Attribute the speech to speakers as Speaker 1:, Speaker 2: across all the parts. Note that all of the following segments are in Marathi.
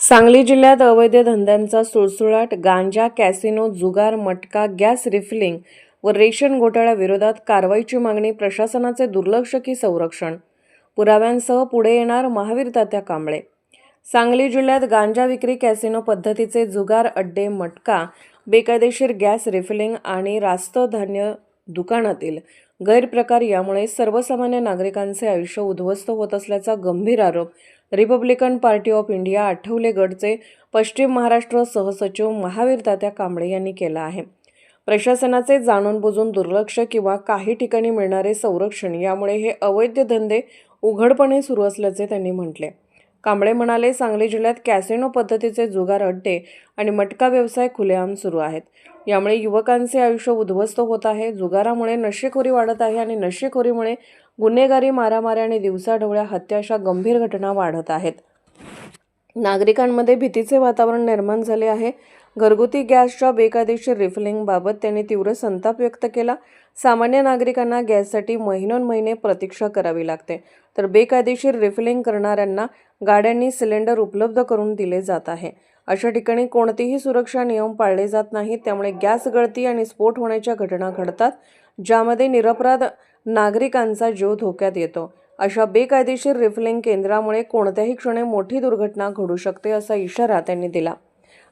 Speaker 1: सांगली जिल्ह्यात अवैध धंद्यांचा सुळसुळाट, गांजा, कॅसिनो, जुगार, मटका, गॅस रिफिलिंग व रेशन घोटाळ्याविरोधात कारवाईची मागणी, प्रशासनाचे दुर्लक्ष की संरक्षण? पुराव्यांसह पुढे येणार महावीर तात्या कांबळे. सांगली जिल्ह्यात गांजा विक्री, कॅसिनो पद्धतीचे जुगार अड्डे, मटका, बेकायदेशीर गॅस रिफिलिंग आणि रास्त धान्य दुकानातील गैरप्रकार यामुळे सर्वसामान्य नागरिकांचे आयुष्य उद्ध्वस्त होत असल्याचा गंभीर आरोप Republican Party of India Athawale गटचे पश्चिम महाराष्ट्र सहसचिव महावीर तात्या कांबळे यांनी केला आहे. प्रशासनाचे जाणून बुजून दुर्लक्ष किंवा काही ठिकाणी मिळणारे संरक्षण यामुळे हे अवैध धंदे उघडपणे सुरू असल्याचे त्यांनी म्हटले. कांबळे म्हणाले, सांगली जिल्ह्यात कॅसिनो पद्धतीचे जुगार अड्डे आणि मटका व्यवसाय खुलेआम सुरू आहेत. यामुळे युवकांचे आयुष्य उद्ध्वस्त होत आहे. जुगारामुळे नशेखोरी वाढत आहे आणि नशेखोरीमुळे गुन्हेगारी, मारामारी आणि दिवसाढवळ्या हत्या अशा गंभीर घटना वाढत आहेत. नागरिकांमध्ये भीतीचे वातावरण निर्माण झाले आहे. घरगुती गॅसच्या बेकायदेशीर रिफिलिंगबाबत त्यांनी तीव्र संताप व्यक्त केला. सामान्य नागरिकांना गॅससाठी महिनोन्महिने प्रतीक्षा करावी लागते, तर बेकायदेशीर रिफिलिंग करणाऱ्यांना गाड्यांनी सिलेंडर उपलब्ध करून दिले जात आहे. अशा ठिकाणी कोणतेही सुरक्षा नियम पाळले जात नाहीत. त्यामुळे गॅस गळती आणि स्फोट होण्याच्या घटना घडतात, ज्यामध्ये निरपराध नागरिकांचा जीव धोक्यात येतो. अशा बेकायदेशीर रिफिलिंग केंद्रामुळे कोणत्याही क्षणी मोठी दुर्घटना घडू शकते, असा इशारा त्यांनी दिला.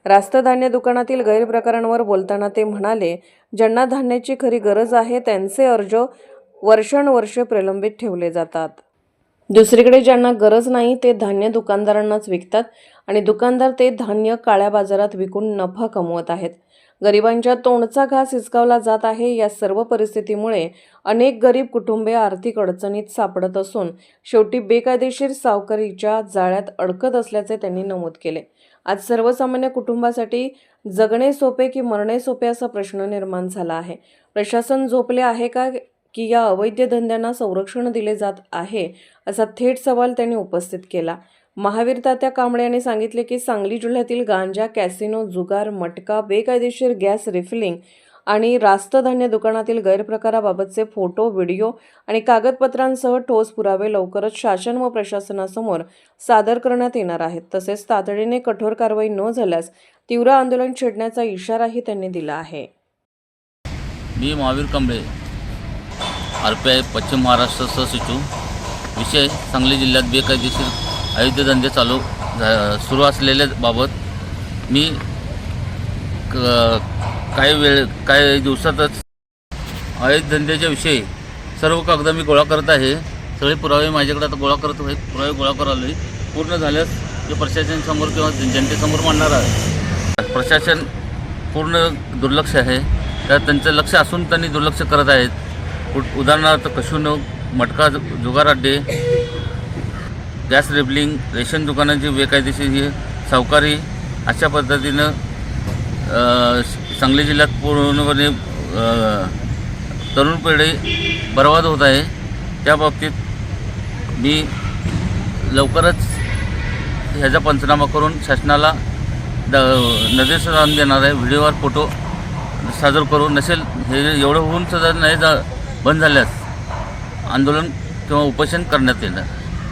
Speaker 1: रास्त धान्य दुकानातील गैरप्रकारांवर बोलताना ते म्हणाले, ज्यांना धान्याची खरी गरज आहे त्यांचे अर्ज वर्षानुवर्षे प्रलंबित ठेवले जातात. दुसरीकडे ज्यांना गरज नाही ते धान्य दुकानदारांनाच विकतात आणि दुकानदार ते धान्य काळ्या बाजारात विकून नफा कमवत आहेत. गरिबांच्या तोंडचा घास हिसकावला जात आहे. या सर्व परिस्थितीमुळे अनेक गरीब कुटुंबे आर्थिक अडचणीत सापडत असून शेवटी बेकायदेशीर सावकारीच्या जाळ्यात अडकत असल्याचे त्यांनी नमूद केले. आज सर्वसामान्य कुटुंबासाठी जगणे सोपे की मरणे सोपे असा प्रश्न निर्माण झाला आहे. प्रशासन झोपले आहे का की या अवैध धंद्यांना संरक्षण दिले जात आहे, असा थेट सवाल त्यांनी उपस्थित केला. महावीर तात्या कांबळे यांनी सांगितले की सांगली जिल्ह्यातील गांजा, कॅसिनो, जुगार, मटका, बेकायदेशीर गॅस रिफिलिंग आणि रास्त धान्य दुकानातील गैरप्रकाराबाबतचे फोटो, व्हिडिओ आणि कागदपत्रांसह ठोस पुरावे लवकरच शासन व प्रशासनासमोर सादर करण्यात येणार आहेत. तसेच तातडीने कठोर कारवाई न झाल्यास तीव्र आंदोलन छेडण्याचा इशाराही त्यांनी दिला आहे.
Speaker 2: मी महावीर कांबळे, RPI पश्चिम महाराष्ट्र सहसचिव. विषय सांगली जिल्ह्यात बेकायदेशीर अवैध धंदे सुरू असलेल्याबाबत मी काही दिवसातच अवैध धंद्याच्या विषयी सर्व कागद मी गोळा करत आहे. सगळे पुरावे माझ्याकडे आता पुरावे गोळा करायला पूर्ण झाल्यास ते प्रशासनासमोर किंवा जनतेसमोर मांडणार आहे. प्रशासन पूर्ण दुर्लक्ष आहे. तर त्यांचं लक्ष असून त्यांनी दुर्लक्ष करत आहेत. उदाहरणार्थ कॅसिनो, मटका, जुगार अड्डे, गॅस रिफिलिंग, रेशन दुकानांची बेकायदेशीर सावकारी अशा पद्धतीनं सांगली जिल्ह्यात पूर्णपणे तरुण पिढी बर्बाद होत आहे. त्या बाबतीत मी लवकरच ह्याचा पंचनामा करून शासनाला निर्देशन देणार आहे. व्हिडिओवर फोटो सादर करून नसेल हे एवढं होऊन सुद्धा नाही बंद झाल्यास आंदोलन किंवा उपोषण करण्यात येणार.